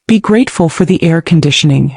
Be grateful for the air conditioning.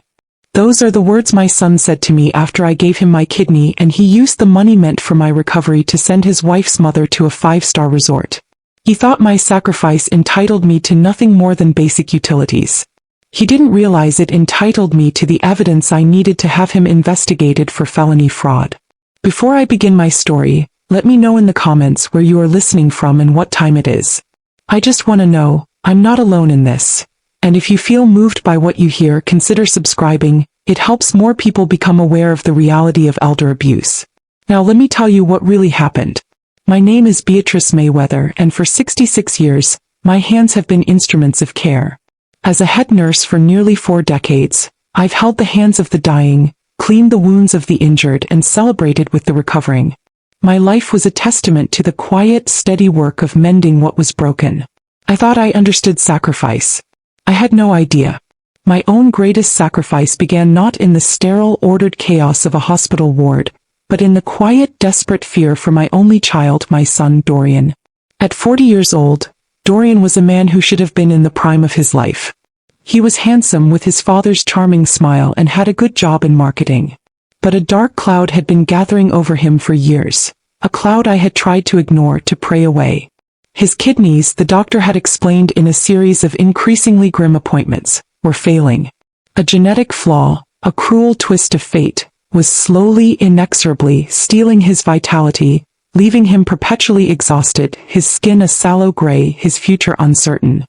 Those are the words my son said to me after I gave him my kidney and he used the money meant for my recovery to send his wife's mother to a 5-star resort. He thought my sacrifice entitled me to nothing more than basic utilities. He didn't realize it entitled me to the evidence I needed to have him investigated for felony fraud. Before I begin my story, let me know in the comments where you are listening from and what time it is. I just want to know, I'm not alone in this. And if you feel moved by what you hear, consider subscribing. It helps more people become aware of the reality of elder abuse. Now let me tell you what really happened. My name is Beatrice Mayweather, and for 66 years, my hands have been instruments of care. As a head nurse for nearly 4 decades, I've held the hands of the dying, cleaned the wounds of the injured, and celebrated with the recovering. My life was a testament to the quiet, steady work of mending what was broken. I thought I understood sacrifice. I had no idea. My own greatest sacrifice began not in the sterile, ordered chaos of a hospital ward, but in the quiet, desperate fear for my only child, my son Dorian. At 40 years old, Dorian was a man who should have been in the prime of his life. He was handsome with his father's charming smile and had a good job in marketing. But a dark cloud had been gathering over him for years, a cloud I had tried to ignore, to pray away. His kidneys, the doctor had explained in a series of increasingly grim appointments, were failing. A genetic flaw, a cruel twist of fate, was slowly, inexorably stealing his vitality, leaving him perpetually exhausted, his skin a sallow gray, his future uncertain.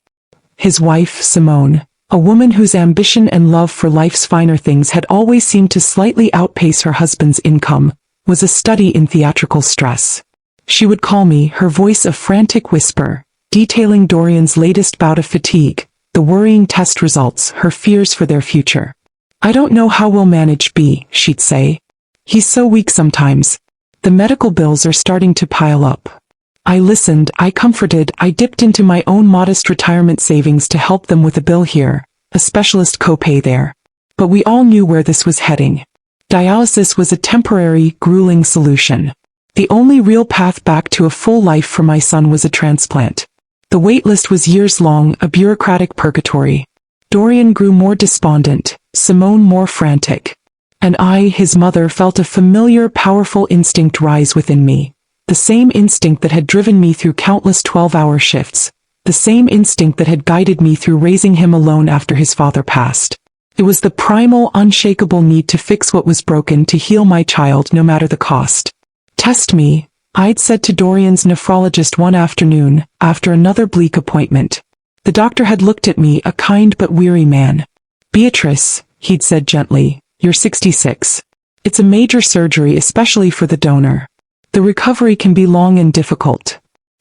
His wife, Simone, a woman whose ambition and love for life's finer things had always seemed to slightly outpace her husband's income, was a study in theatrical stress. She would call me, her voice a frantic whisper, detailing Dorian's latest bout of fatigue, the worrying test results, her fears for their future. "I don't know how we'll manage, B," she'd say. "He's so weak sometimes. The medical bills are starting to pile up." I listened, I comforted, I dipped into my own modest retirement savings to help them with a bill here, a specialist copay there. But we all knew where this was heading. Dialysis was a temporary, grueling solution. The only real path back to a full life for my son was a transplant. The wait list was years long, a bureaucratic purgatory. Dorian grew more despondent, Simone more frantic. And I, his mother, felt a familiar, powerful instinct rise within me. The same instinct that had driven me through countless 12-hour shifts. The same instinct that had guided me through raising him alone after his father passed. It was the primal, unshakable need to fix what was broken, to heal my child no matter the cost. "Test me," I'd said to Dorian's nephrologist one afternoon, after another bleak appointment. The doctor had looked at me, a kind but weary man. "Beatrice," he'd said gently, "you're 66. It's a major surgery, especially for the donor. The recovery can be long and difficult."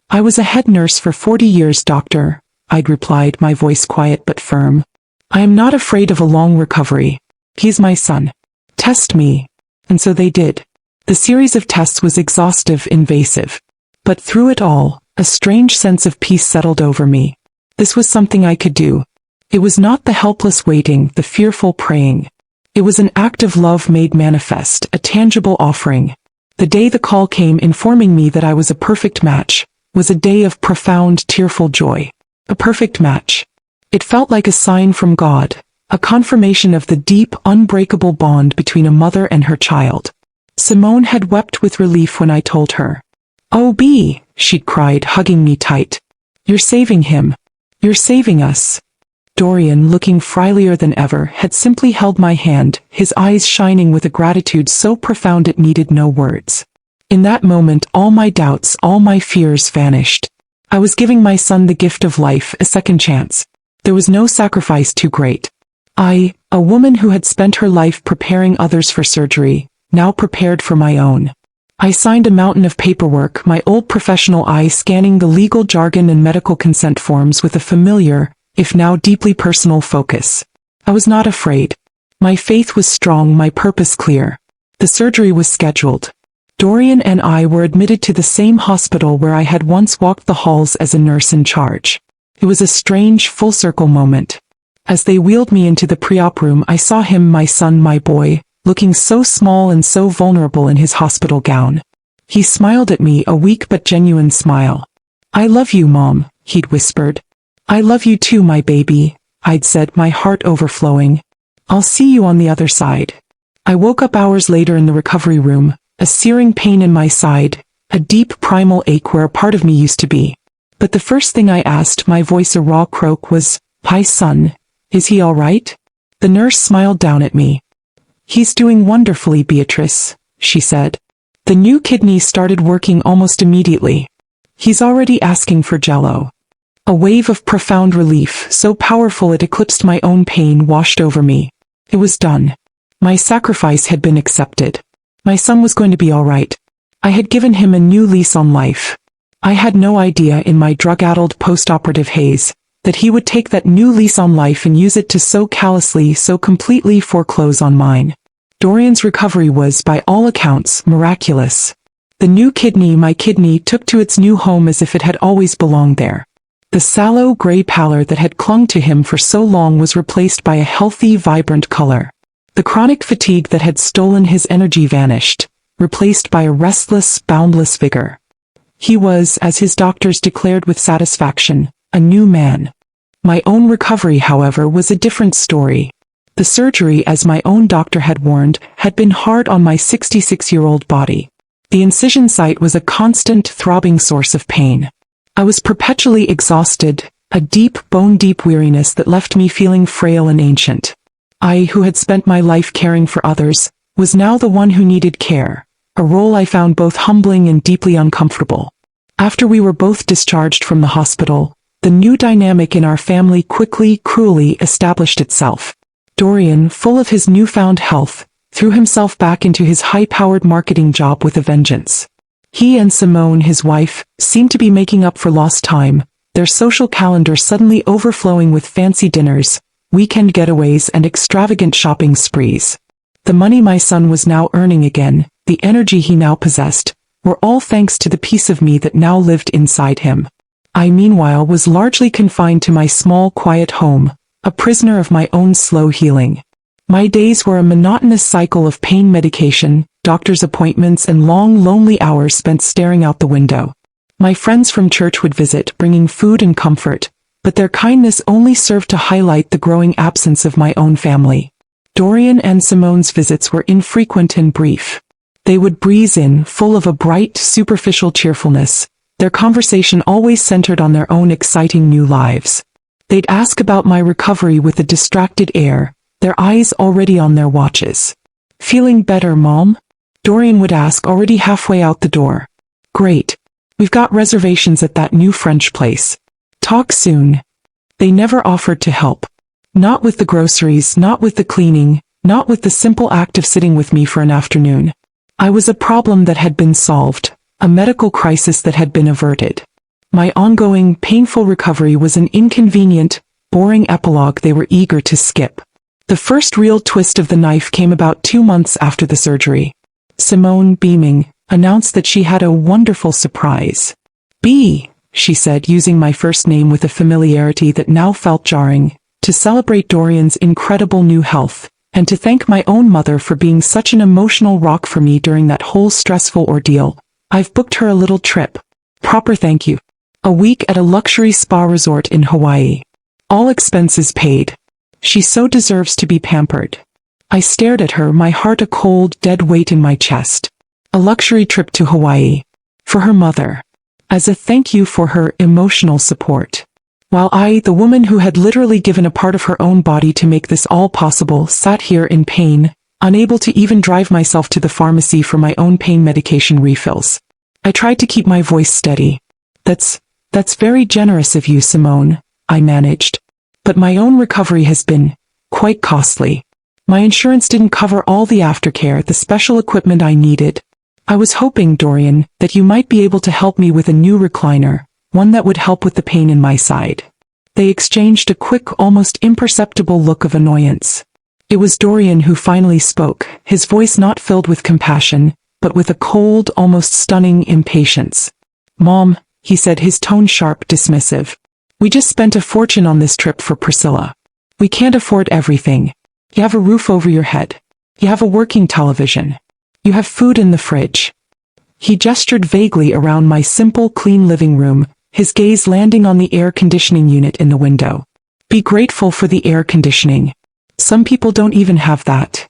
"I was a head nurse for 40 years, doctor," I'd replied, my voice quiet but firm. "I am not afraid of a long recovery. He's my son. Test me." And so they did. The series of tests was exhaustive, invasive. But through it all, a strange sense of peace settled over me. This was something I could do. It was not the helpless waiting, the fearful praying. It was an act of love made manifest, a tangible offering. The day the call came informing me that I was a perfect match, was a day of profound, tearful joy. A perfect match. It felt like a sign from God, a confirmation of the deep, unbreakable bond between a mother and her child. Simone had wept with relief when I told her. "Oh, B," she'd cried, hugging me tight. "You're saving him. You're saving us." Dorian, looking frilier than ever, had simply held my hand, his eyes shining with a gratitude so profound it needed no words. In that moment, all my doubts, all my fears vanished. I was giving my son the gift of life, a second chance. There was no sacrifice too great. I, a woman who had spent her life preparing others for surgery, now prepared for my own. I signed a mountain of paperwork, my old professional eye scanning the legal jargon and medical consent forms with a familiar, if now deeply personal focus. I was not afraid. My faith was strong, my purpose clear. The surgery was scheduled. Dorian and I were admitted to the same hospital where I had once walked the halls as a nurse in charge. It was a strange, full-circle moment. As they wheeled me into the pre-op room, I saw him, my son, my boy, looking so small and so vulnerable in his hospital gown. He smiled at me, a weak but genuine smile. "I love you, Mom," he'd whispered. "I love you too, my baby." I'd said, my heart overflowing. I'll see you on the other side. I woke up hours later in the recovery room, a searing pain in my side, a deep primal ache where a part of me used to be. But the first thing I asked, my voice a raw croak, was, "Hi son, is he all right?" The nurse smiled down at me. "He's doing wonderfully, Beatrice," she said. "The new kidney started working almost immediately. He's already asking for jello." A wave of profound relief, so powerful it eclipsed my own pain, washed over me. It was done. My sacrifice had been accepted. My son was going to be all right. I had given him a new lease on life. I had no idea in my drug-addled post-operative haze that he would take that new lease on life and use it to so callously, so completely foreclose on mine. Dorian's recovery was, by all accounts, miraculous. The new kidney, my kidney, took to its new home as if it had always belonged there. The sallow gray pallor that had clung to him for so long was replaced by a healthy, vibrant color. The chronic fatigue that had stolen his energy vanished, replaced by a restless, boundless vigor. He was, as his doctors declared with satisfaction, a new man. My own recovery, however, was a different story. The surgery, as my own doctor had warned, had been hard on my 66-year-old body. The incision site was a constant, throbbing source of pain. I was perpetually exhausted, a deep, bone-deep weariness that left me feeling frail and ancient. I, who had spent my life caring for others, was now the one who needed care, a role I found both humbling and deeply uncomfortable. After we were both discharged from the hospital, the new dynamic in our family quickly, cruelly established itself. Dorian, full of his newfound health, threw himself back into his high-powered marketing job with a vengeance. He and Simone, his wife, seemed to be making up for lost time, their social calendar suddenly overflowing with fancy dinners, weekend getaways, and extravagant shopping sprees. The money my son was now earning again, the energy he now possessed, were all thanks to the piece of me that now lived inside him. I, meanwhile, was largely confined to my small, quiet home, a prisoner of my own slow healing. My days were a monotonous cycle of pain medication, doctor's appointments, and long, lonely hours spent staring out the window. My friends from church would visit, bringing food and comfort, but their kindness only served to highlight the growing absence of my own family. Dorian and Simone's visits were infrequent and brief. They would breeze in, full of a bright, superficial cheerfulness, their conversation always centered on their own exciting new lives. They'd ask about my recovery with a distracted air, their eyes already on their watches. "Feeling better, Mom?" Dorian would ask, already halfway out the door. "Great. We've got reservations at that new French place. Talk soon." They never offered to help. Not with the groceries, not with the cleaning, not with the simple act of sitting with me for an afternoon. I was a problem that had been solved, a medical crisis that had been averted. My ongoing, painful recovery was an inconvenient, boring epilogue they were eager to skip. The first real twist of the knife came about 2 months after the surgery. Simone, beaming, announced that she had a wonderful surprise. "B," she said, using my first name with a familiarity that now felt jarring, to celebrate Dorian's incredible new health, and to thank my own mother for being such an emotional rock for me during that whole stressful ordeal. "I've booked her a little trip. Proper thank you. A week at a luxury spa resort in Hawaii. All expenses paid. She so deserves to be pampered." I stared at her, my heart a cold, dead weight in my chest. A luxury trip to Hawaii. For her mother. As a thank you for her emotional support. While I, the woman who had literally given a part of her own body to make this all possible, sat here in pain, unable to even drive myself to the pharmacy for my own pain medication refills. I tried to keep my voice steady. That's very generous of you, Simone," I managed. "But my own recovery has been quite costly. My insurance didn't cover all the aftercare, the special equipment I needed. I was hoping, Dorian, that you might be able to help me with a new recliner, one that would help with the pain in my side." They exchanged a quick, almost imperceptible look of annoyance. It was Dorian who finally spoke, his voice not filled with compassion, but with a cold, almost stunning impatience. "Mom," he said, his tone sharp, dismissive. "We just spent a fortune on this trip for Priscilla. We can't afford everything. You have a roof over your head. You have a working television. You have food in the fridge." He gestured vaguely around my simple, clean living room, his gaze landing on the air conditioning unit in the window. Be grateful for the air conditioning. Some people don't even have that.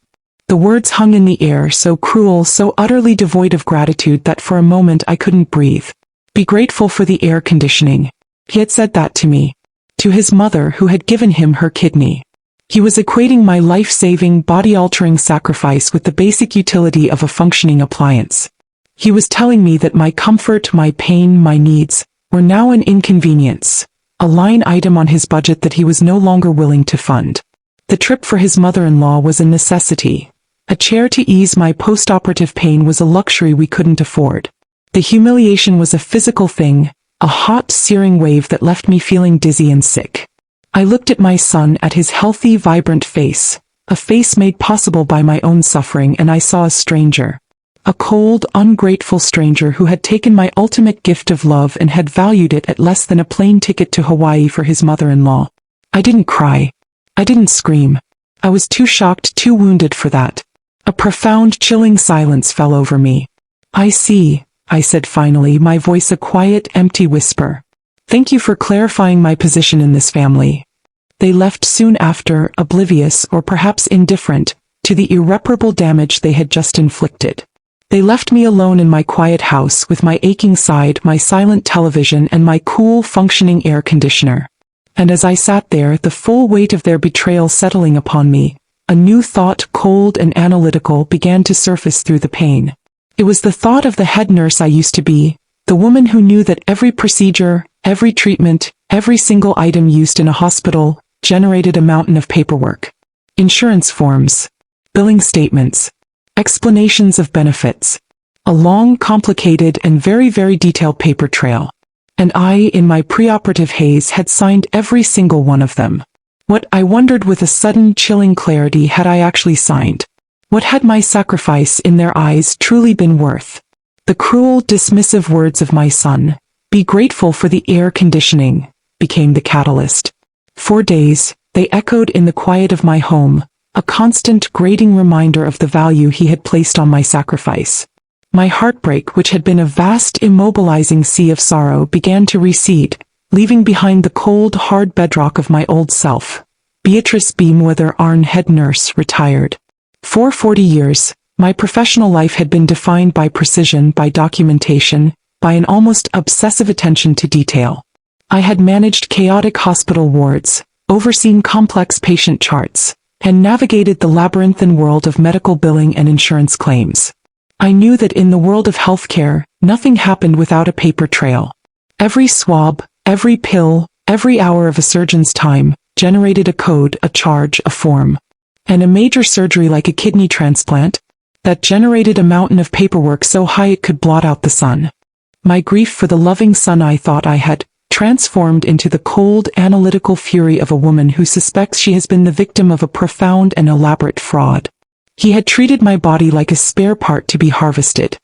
The words hung in the air, so cruel, so utterly devoid of gratitude that for a moment I couldn't breathe. Be grateful for the air conditioning. He had said that to me. To his mother who had given him her kidney. He was equating my life-saving, body-altering sacrifice with the basic utility of a functioning appliance. He was telling me that my comfort, my pain, my needs, were now an inconvenience, a line item on his budget that he was no longer willing to fund. The trip for his mother-in-law was a necessity. A chair to ease my post-operative pain was a luxury we couldn't afford. The humiliation was a physical thing, a hot, searing wave that left me feeling dizzy and sick. I looked at my son, at his healthy, vibrant face, a face made possible by my own suffering, and I saw a stranger. A cold, ungrateful stranger who had taken my ultimate gift of love and had valued it at less than a plane ticket to Hawaii for his mother-in-law. I didn't cry. I didn't scream. I was too shocked, too wounded for that. A profound, chilling silence fell over me. I see, I said finally, my voice a quiet, empty whisper. Thank you for clarifying my position in this family. They left soon after, oblivious, or perhaps indifferent, to the irreparable damage they had just inflicted. They left me alone in my quiet house with my aching side, my silent television, and my cool, functioning air conditioner. And as I sat there, the full weight of their betrayal settling upon me, a new thought, cold and analytical, began to surface through the pain. It was the thought of the head nurse I used to be, the woman who knew that every procedure, every treatment, every single item used in a hospital, generated a mountain of paperwork. Insurance forms, billing statements, explanations of benefits. A long, complicated, and very, very detailed paper trail. And I, in my preoperative haze, had signed every single one of them. What, I wondered with a sudden, chilling clarity, had I actually signed? What had my sacrifice, in their eyes, truly been worth? The cruel, dismissive words of my son, "Be grateful for the air conditioning," became the catalyst. For days, they echoed in the quiet of my home, a constant, grating reminder of the value he had placed on my sacrifice. My heartbreak, which had been a vast, immobilizing sea of sorrow, began to recede, leaving behind the cold, hard bedrock of my old self. Beatrice Beamweather, Arn, head nurse, retired. For 40 years, my professional life had been defined by precision, by documentation, by an almost obsessive attention to detail. I had managed chaotic hospital wards, overseen complex patient charts, and navigated the labyrinthine world of medical billing and insurance claims. I knew that in the world of healthcare, nothing happened without a paper trail. Every swab, every pill, every hour of a surgeon's time, generated a code, a charge, a form. And a major surgery like a kidney transplant, that generated a mountain of paperwork so high it could blot out the sun. My grief for the loving son I thought I had transformed into the cold, analytical fury of a woman who suspects she has been the victim of a profound and elaborate fraud. He had treated my body like a spare part to be harvested.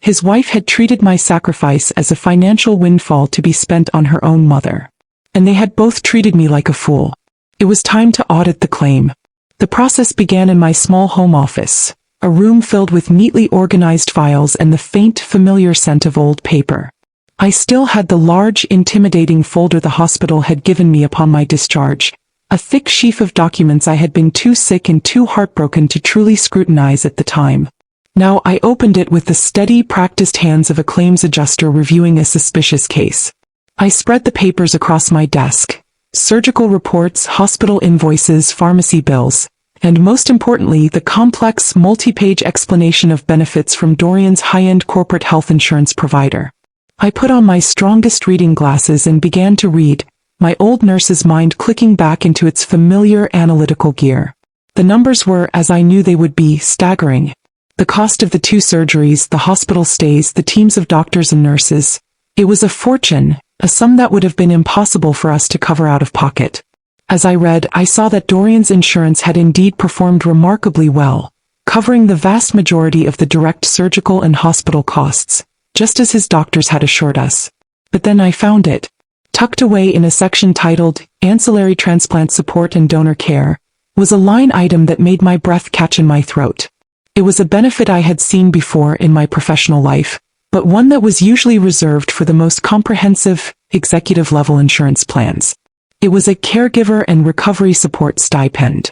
His wife had treated my sacrifice as a financial windfall to be spent on her own mother. And they had both treated me like a fool. It was time to audit the claim. The process began in my small home office, a room filled with neatly organized files and the faint, familiar scent of old paper. I still had the large, intimidating folder the hospital had given me upon my discharge, a thick sheaf of documents I had been too sick and too heartbroken to truly scrutinize at the time. Now I opened it with the steady, practiced hands of a claims adjuster reviewing a suspicious case. I spread the papers across my desk. Surgical reports, hospital invoices, pharmacy bills, and most importantly, the complex, multi-page explanation of benefits from Dorian's high-end corporate health insurance provider. I put on my strongest reading glasses and began to read, my old nurse's mind clicking back into its familiar analytical gear. The numbers were, as I knew they would be, staggering. The cost of the 2 surgeries, the hospital stays, the teams of doctors and nurses. It was a fortune, a sum that would have been impossible for us to cover out of pocket. As I read, I saw that Dorian's insurance had indeed performed remarkably well, covering the vast majority of the direct surgical and hospital costs, just as his doctors had assured us. But then I found it. Tucked away in a section titled, Ancillary Transplant Support and Donor Care, was a line item that made my breath catch in my throat. It was a benefit I had seen before in my professional life, but one that was usually reserved for the most comprehensive, executive-level insurance plans. It was a caregiver and recovery support stipend.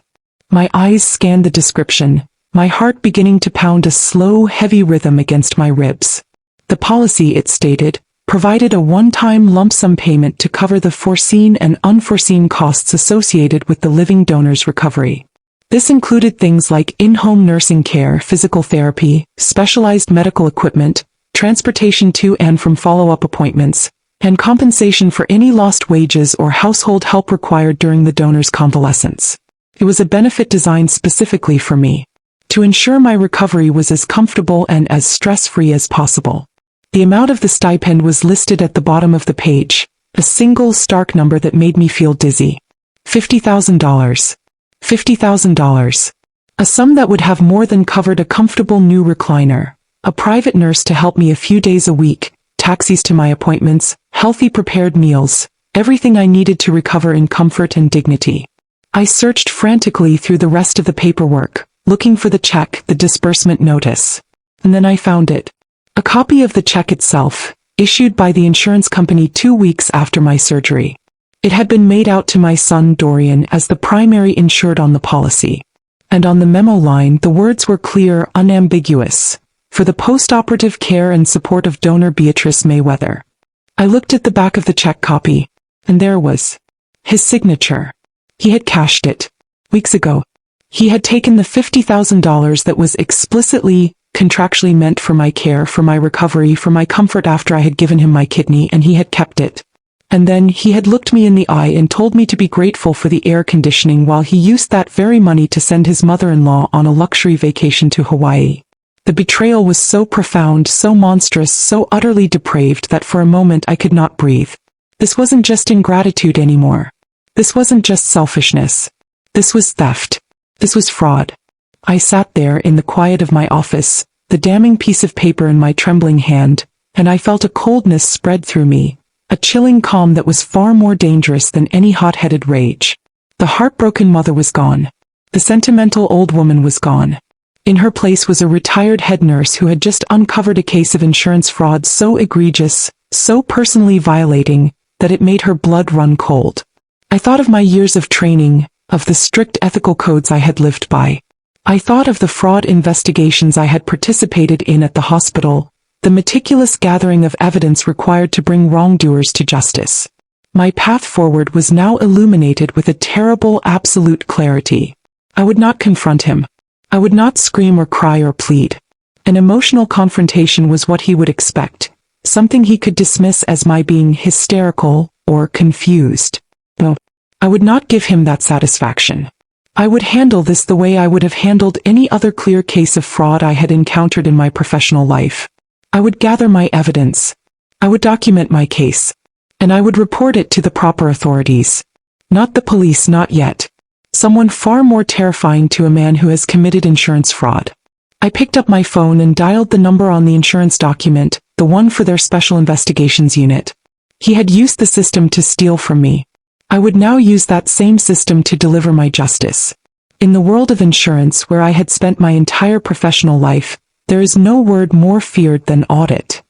My eyes scanned the description, my heart beginning to pound a slow, heavy rhythm against my ribs. The policy, it stated, provided a one-time lump sum payment to cover the foreseen and unforeseen costs associated with the living donor's recovery. This included things like in-home nursing care, physical therapy, specialized medical equipment, transportation to and from follow-up appointments, and compensation for any lost wages or household help required during the donor's convalescence. It was a benefit designed specifically for me, to ensure my recovery was as comfortable and as stress-free as possible. The amount of the stipend was listed at the bottom of the page, a single stark number that made me feel dizzy. $50,000. $50,000. A sum that would have more than covered a comfortable new recliner, a private nurse to help me a few days a week, taxis to my appointments, healthy prepared meals, everything I needed to recover in comfort and dignity. I searched frantically through the rest of the paperwork, looking for the check, the disbursement notice. And then I found it. A copy of the check itself, issued by the insurance company 2 weeks after my surgery. It had been made out to my son Dorian as the primary insured on the policy. And on the memo line the words were clear, unambiguous. For the post-operative care and support of donor Beatrice Mayweather. I looked at the back of the check copy, and there was his signature. He had cashed it. Weeks ago. He had taken the $50,000 that was explicitly, contractually meant for my care, for my recovery, for my comfort after I had given him my kidney, and he had kept it. And then he had looked me in the eye and told me to be grateful for the air conditioning while he used that very money to send his mother-in-law on a luxury vacation to Hawaii. The betrayal was so profound, so monstrous, so utterly depraved that for a moment I could not breathe. This wasn't just ingratitude anymore. This wasn't just selfishness. This was theft. This was fraud. I sat there in the quiet of my office, the damning piece of paper in my trembling hand, and I felt a coldness spread through me, a chilling calm that was far more dangerous than any hot-headed rage. The heartbroken mother was gone. The sentimental old woman was gone. In her place was a retired head nurse who had just uncovered a case of insurance fraud so egregious, so personally violating, that it made her blood run cold. I thought of my years of training, of the strict ethical codes I had lived by. I thought of the fraud investigations I had participated in at the hospital, the meticulous gathering of evidence required to bring wrongdoers to justice. My path forward was now illuminated with a terrible absolute clarity. I would not confront him. I would not scream or cry or plead. An emotional confrontation was what he would expect, something he could dismiss as my being hysterical or confused. No, I would not give him that satisfaction. I would handle this the way I would have handled any other clear case of fraud I had encountered in my professional life. I would gather my evidence. I would document my case. And I would report it to the proper authorities. Not the police, not yet. Someone far more terrifying to a man who has committed insurance fraud. I picked up my phone and dialed the number on the insurance document, the one for their special investigations unit. He had used the system to steal from me. I would now use that same system to deliver my justice. In the world of insurance where I had spent my entire professional life, there is no word more feared than audit.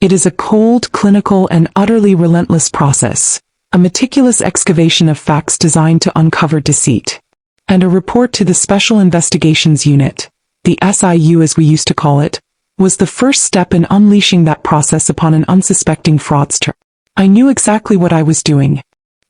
It is a cold, clinical, and utterly relentless process, a meticulous excavation of facts designed to uncover deceit. And a report to the Special Investigations Unit, the SIU as we used to call it, was the first step in unleashing that process upon an unsuspecting fraudster. I knew exactly what I was doing.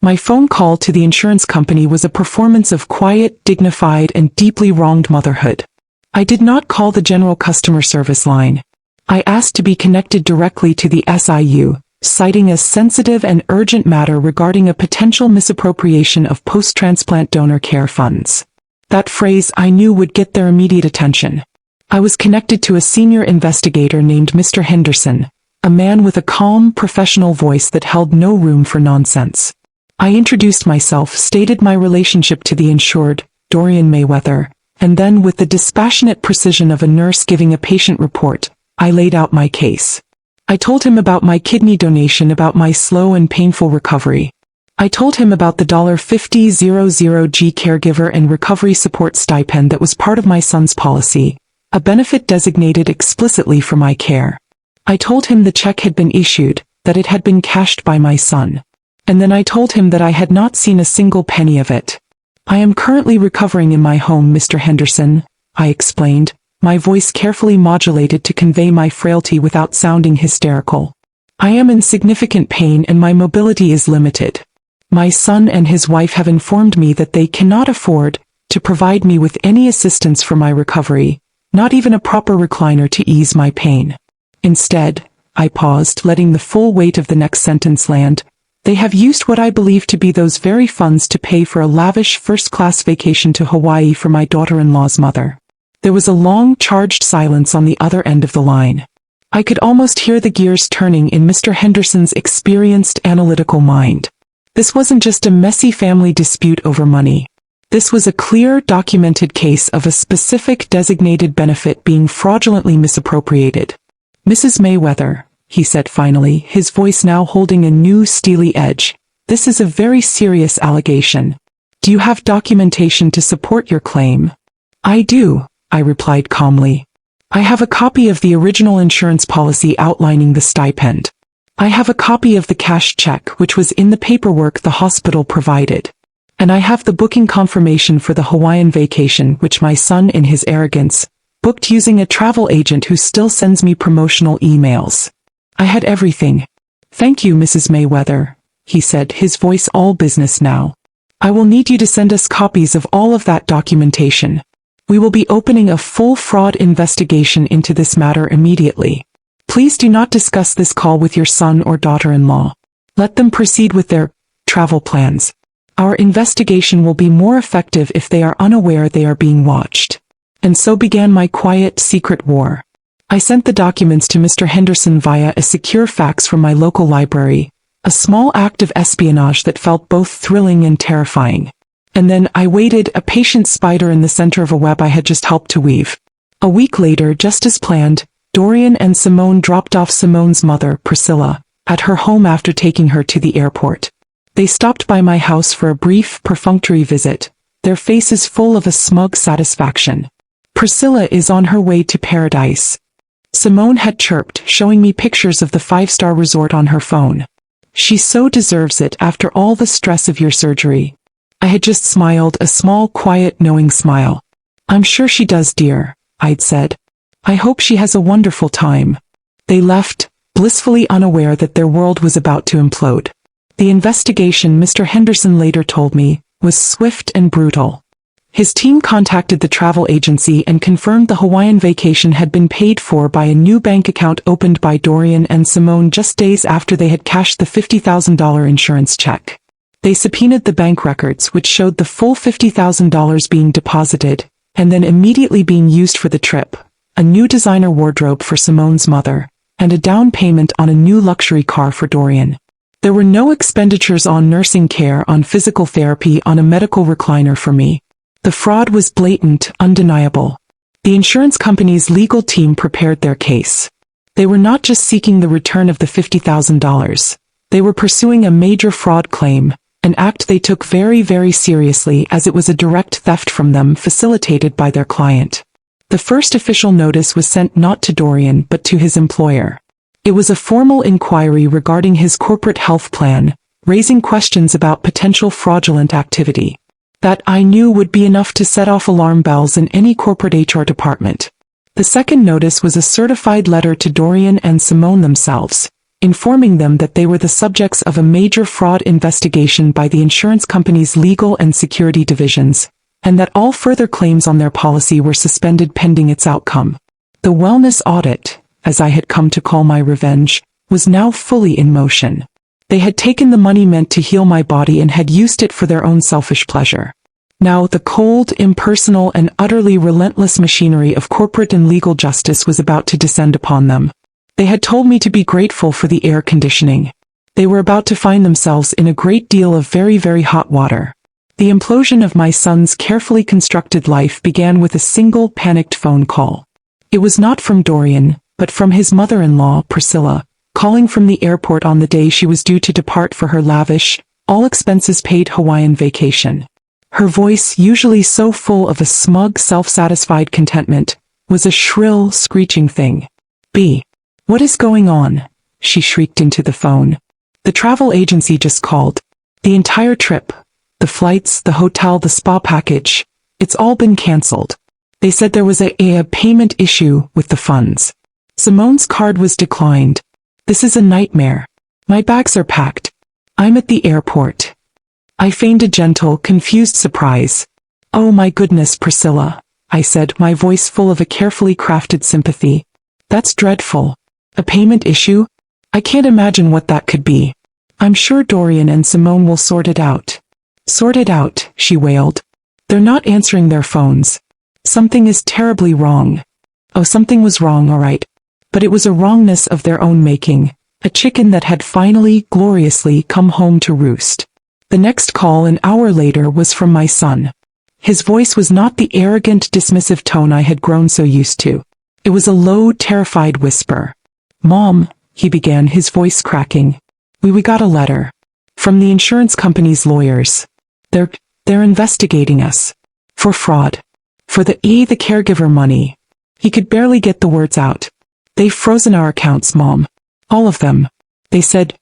My phone call to the insurance company was a performance of quiet, dignified, and deeply wronged motherhood. I did not call the general customer service line. I asked to be connected directly to the SIU, citing a sensitive and urgent matter regarding a potential misappropriation of post-transplant donor care funds. That phrase I knew would get their immediate attention. I was connected to a senior investigator named Mr. Henderson, a man with a calm, professional voice that held no room for nonsense. I introduced myself, stated my relationship to the insured, Dorian Mayweather, and then with the dispassionate precision of a nurse giving a patient report, I laid out my case. I told him about my kidney donation, about my slow and painful recovery. I told him about the $50,000 caregiver and recovery support stipend that was part of my son's policy, a benefit designated explicitly for my care. I told him the check had been issued, that it had been cashed by my son. And then I told him that I had not seen a single penny of it. I am currently recovering in my home, Mr. Henderson, I explained, my voice carefully modulated to convey my frailty without sounding hysterical. I am in significant pain and my mobility is limited. My son and his wife have informed me that they cannot afford to provide me with any assistance for my recovery, not even a proper recliner to ease my pain. Instead, I paused, letting the full weight of the next sentence land. They have used what I believe to be those very funds to pay for a lavish first-class vacation to Hawaii for my daughter-in-law's mother. There was a long, charged silence on the other end of the line. I could almost hear the gears turning in Mr. Henderson's experienced analytical mind. This wasn't just a messy family dispute over money. This was a clear, documented case of a specific designated benefit being fraudulently misappropriated. Mrs. Mayweather, he said finally, his voice now holding a new steely edge, this is a very serious allegation. Do you have documentation to support your claim? I do, I replied calmly. I have a copy of the original insurance policy outlining the stipend. I have a copy of the cash check which was in the paperwork the hospital provided. And I have the booking confirmation for the Hawaiian vacation which my son in his arrogance booked using a travel agent who still sends me promotional emails. I had everything. Thank you, Mrs. Mayweather, he said, his voice all business now. I will need you to send us copies of all of that documentation. We will be opening a full fraud investigation into this matter immediately. Please do not discuss this call with your son or daughter-in-law. Let them proceed with their travel plans. Our investigation will be more effective if they are unaware they are being watched. And so began my quiet, secret war. I sent the documents to Mr. Henderson via a secure fax from my local library, a small act of espionage that felt both thrilling and terrifying. And then I waited, a patient spider in the center of a web I had just helped to weave. A week later, just as planned, Dorian and Simone dropped off Simone's mother, Priscilla, at her home after taking her to the airport. They stopped by my house for a brief, perfunctory visit, their faces full of a smug satisfaction. Priscilla is on her way to paradise. Simone had chirped, showing me pictures of the five-star resort on her phone. She so deserves it after all the stress of your surgery. I had just smiled, a small, quiet, knowing smile. I'm sure she does, dear, I'd said. I hope she has a wonderful time. They left, blissfully unaware that their world was about to implode. The investigation, Mr. Henderson later told me, was swift and brutal. His team contacted the travel agency and confirmed the Hawaiian vacation had been paid for by a new bank account opened by Dorian and Simone just days after they had cashed the $50,000 insurance check. They subpoenaed the bank records which showed the full $50,000 being deposited, and then immediately being used for the trip, a new designer wardrobe for Simone's mother, and a down payment on a new luxury car for Dorian. There were no expenditures on nursing care, on physical therapy, on a medical recliner for me. The fraud was blatant, undeniable. The insurance company's legal team prepared their case. They were not just seeking the return of the $50,000. They were pursuing a major fraud claim, an act they took very, very seriously as it was a direct theft from them facilitated by their client. The first official notice was sent not to Dorian but to his employer. It was a formal inquiry regarding his corporate health plan, raising questions about potential fraudulent activity. That I knew would be enough to set off alarm bells in any corporate HR department. The second notice was a certified letter to Dorian and Simone themselves, informing them that they were the subjects of a major fraud investigation by the insurance company's legal and security divisions, and that all further claims on their policy were suspended pending its outcome. The wellness audit, as I had come to call my revenge, was now fully in motion. They had taken the money meant to heal my body and had used it for their own selfish pleasure. Now the cold, impersonal, and utterly relentless machinery of corporate and legal justice was about to descend upon them. They had told me to be grateful for the air conditioning. They were about to find themselves in a great deal of very, very hot water. The implosion of my son's carefully constructed life began with a single panicked phone call. It was not from Dorian, but from his mother-in-law, Priscilla, calling from the airport on the day she was due to depart for her lavish, all-expenses-paid Hawaiian vacation. Her voice, usually so full of a smug, self-satisfied contentment, was a shrill, screeching thing. "B. What is going on?" she shrieked into the phone. The travel agency just called. The entire trip, the flights, the hotel, the spa package, it's all been cancelled. They said there was a payment issue with the funds. Simone's card was declined. This is a nightmare. My bags are packed. I'm at the airport. I feigned a gentle, confused surprise. Oh my goodness, Priscilla, I said, my voice full of a carefully crafted sympathy. That's dreadful. A payment issue? I can't imagine what that could be. I'm sure Dorian and Simone will sort it out. Sort it out, she wailed. They're not answering their phones. Something is terribly wrong. Oh, something was wrong, all right. But it was a wrongness of their own making, a chicken that had finally, gloriously come home to roost. The next call an hour later was from my son. His voice was not the arrogant, dismissive tone I had grown so used to. It was a low, terrified whisper. Mom, he began, his voice cracking. We got a letter. From the insurance company's lawyers. They're investigating us. For fraud. For the caregiver money. He could barely get the words out. They've frozen our accounts, Mom. All of them. They said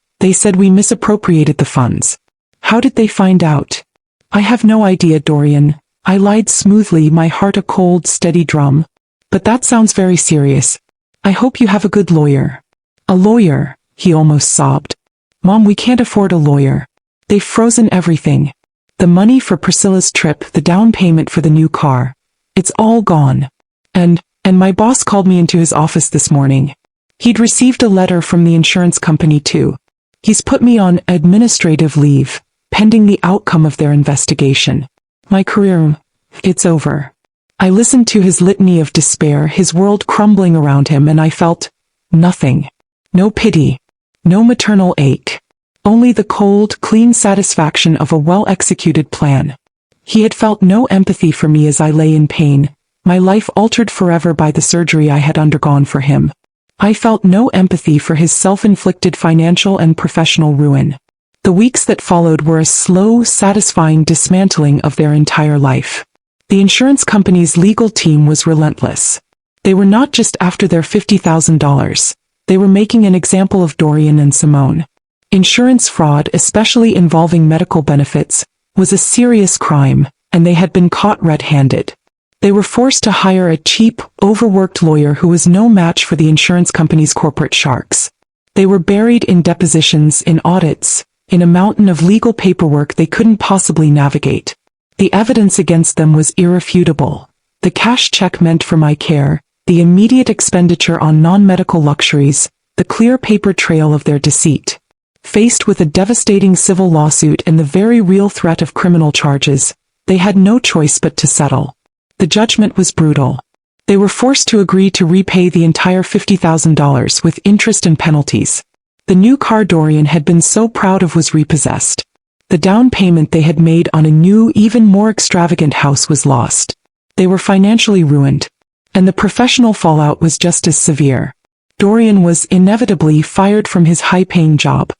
we misappropriated the funds. How did they find out? I have no idea, Dorian. I lied smoothly, my heart a cold, steady drum. But that sounds very serious. I hope you have a good lawyer. A lawyer, he almost sobbed. Mom, we can't afford a lawyer. They've frozen everything. The money for Priscilla's trip, the down payment for the new car. It's all gone. And my boss called me into his office this morning. He'd received a letter from the insurance company too. He's put me on administrative leave, pending the outcome of their investigation. My career, it's over. I listened to his litany of despair, his world crumbling around him, and I felt nothing. No pity. No maternal ache. Only the cold, clean satisfaction of a well-executed plan. He had felt no empathy for me as I lay in pain, my life altered forever by the surgery I had undergone for him. I felt no empathy for his self-inflicted financial and professional ruin. The weeks that followed were a slow, satisfying dismantling of their entire life. The insurance company's legal team was relentless. They were not just after their $50,000. They were making an example of Dorian and Simone. Insurance fraud, especially involving medical benefits, was a serious crime, and they had been caught red-handed. They were forced to hire a cheap, overworked lawyer who was no match for the insurance company's corporate sharks. They were buried in depositions, in audits, in a mountain of legal paperwork they couldn't possibly navigate. The evidence against them was irrefutable. The cash check meant for my care, the immediate expenditure on non-medical luxuries, the clear paper trail of their deceit. Faced with a devastating civil lawsuit and the very real threat of criminal charges, they had no choice but to settle. The judgment was brutal. They were forced to agree to repay the entire $50,000 with interest and penalties. The new car Dorian had been so proud of was repossessed. The down payment they had made on a new, even more extravagant house was lost. They were financially ruined. And the professional fallout was just as severe. Dorian was inevitably fired from his high-paying job.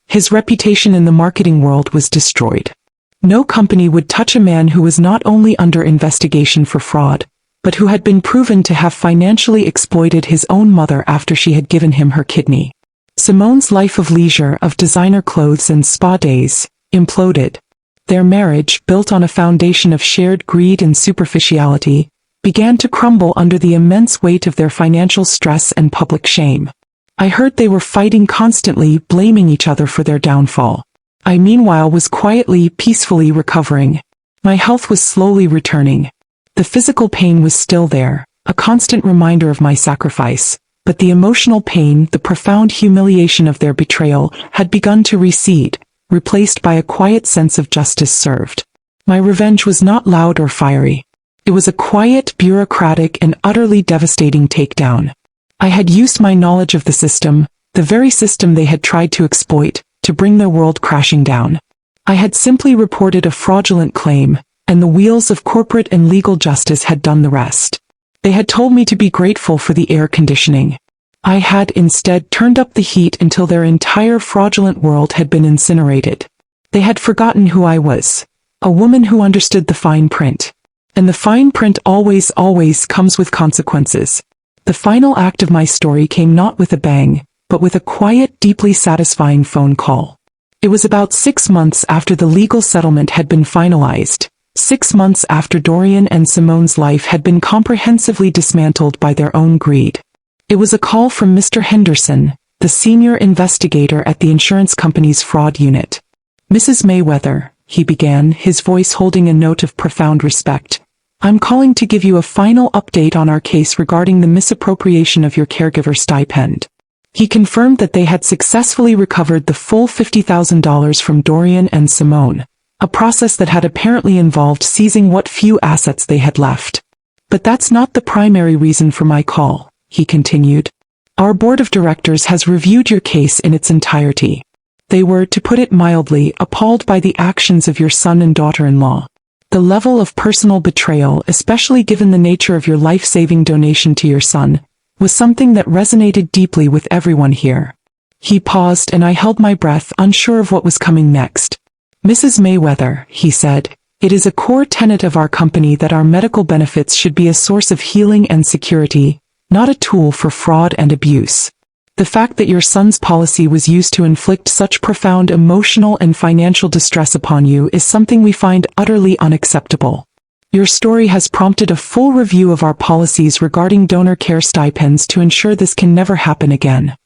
His reputation in the marketing world was destroyed. No company would touch a man who was not only under investigation for fraud, but who had been proven to have financially exploited his own mother after she had given him her kidney. Simone's life of leisure, of designer clothes and spa days, imploded. Their marriage, built on a foundation of shared greed and superficiality, began to crumble under the immense weight of their financial stress and public shame. I heard they were fighting constantly, blaming each other for their downfall. I meanwhile was quietly, peacefully recovering. My health was slowly returning. The physical pain was still there, a constant reminder of my sacrifice, but the emotional pain, the profound humiliation of their betrayal, had begun to recede, replaced by a quiet sense of justice served. My revenge was not loud or fiery. It was a quiet, bureaucratic, and utterly devastating takedown. I had used my knowledge of the system, the very system they had tried to exploit, to bring their world crashing down. I had simply reported a fraudulent claim, and the wheels of corporate and legal justice had done the rest. They had told me to be grateful for the air conditioning. I had instead turned up the heat until their entire fraudulent world had been incinerated. They had forgotten who I was, a woman who understood the fine print. And the fine print always comes with consequences. The final act of my story came not with a bang, but with a quiet, deeply satisfying phone call. It was about 6 months after the legal settlement had been finalized, 6 months after Dorian and Simone's life had been comprehensively dismantled by their own greed. It was a call from Mr. Henderson, the senior investigator at the insurance company's fraud unit. "Mrs. Mayweather," he began, his voice holding a note of profound respect, "I'm calling to give you a final update on our case regarding the misappropriation of your caregiver stipend." He confirmed that they had successfully recovered the full $50,000 from Dorian and Simone, a process that had apparently involved seizing what few assets they had left. "But that's not the primary reason for my call," he continued. "Our board of directors has reviewed your case in its entirety. They were, to put it mildly, appalled by the actions of your son and daughter-in-law. The level of personal betrayal, especially given the nature of your life-saving donation to your son, was something that resonated deeply with everyone here." He paused and I held my breath, unsure of what was coming next. "Mrs. Mayweather," he said, "it is a core tenet of our company that our medical benefits should be a source of healing and security, not a tool for fraud and abuse. The fact that your son's policy was used to inflict such profound emotional and financial distress upon you is something we find utterly unacceptable. Your story has prompted a full review of our policies regarding donor care stipends to ensure this can never happen again."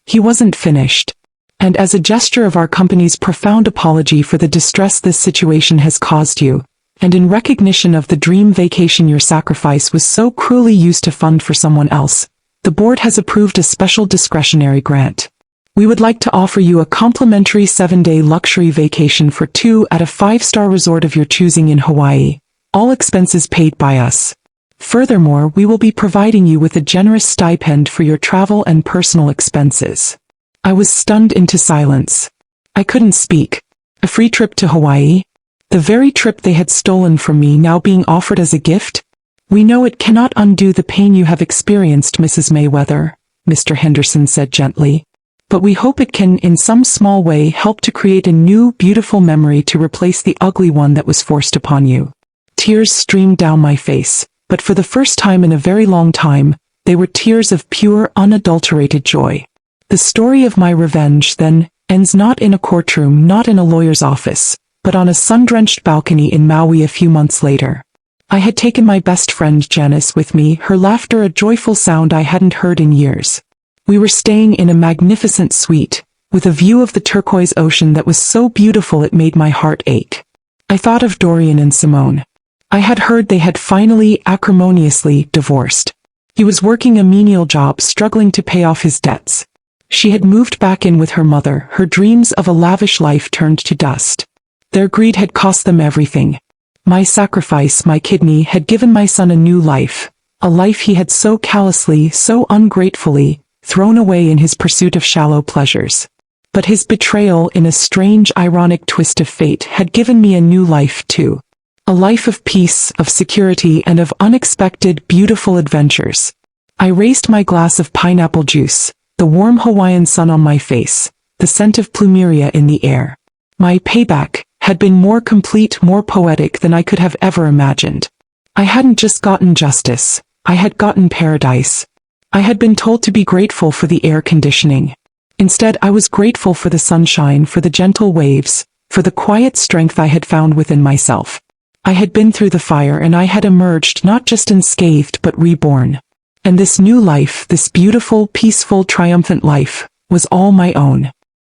He wasn't finished. "And as a gesture of our company's profound apology for the distress this situation has caused you, and in recognition of the dream vacation your sacrifice was so cruelly used to fund for someone else, the board has approved a special discretionary grant. We would like to offer you a complimentary 7-day luxury vacation for 2 at a 5-star resort of your choosing in Hawaii, all expenses paid by us. Furthermore, we will be providing you with a generous stipend for your travel and personal expenses." I was stunned into silence. I couldn't speak. A free trip to Hawaii? The very trip they had stolen from me now being offered as a gift? "We know it cannot undo the pain you have experienced, Mrs. Mayweather," Mr. Henderson said gently. "But we hope it can, in some small way, help to create a new, beautiful memory to replace the ugly one that was forced upon you." Tears streamed down my face, but for the first time in a very long time, they were tears of pure, unadulterated joy. The story of my revenge, then, ends not in a courtroom, not in a lawyer's office, but on a sun-drenched balcony in Maui a few months later. I had taken my best friend Janice with me, her laughter a joyful sound I hadn't heard in years. We were staying in a magnificent suite, with a view of the turquoise ocean that was so beautiful it made my heart ache. I thought of Dorian and Simone. I had heard they had finally, acrimoniously, divorced. He was working a menial job, struggling to pay off his debts. She had moved back in with her mother, her dreams of a lavish life turned to dust. Their greed had cost them everything. My sacrifice, my kidney, had given my son a new life, a life he had so callously, so ungratefully, thrown away in his pursuit of shallow pleasures. But his betrayal, in a strange, ironic twist of fate, had given me a new life too. A life of peace, of security, and of unexpected, beautiful adventures. I raised my glass of pineapple juice, the warm Hawaiian sun on my face, the scent of plumeria in the air. My payback had been more complete, more poetic than I could have ever imagined. I hadn't just gotten justice, I had gotten paradise. I had been told to be grateful for the air conditioning. Instead, I was grateful for the sunshine, for the gentle waves, for the quiet strength I had found within myself. I had been through the fire and I had emerged not just unscathed but reborn. And this new life, this beautiful, peaceful, triumphant life, was all my own.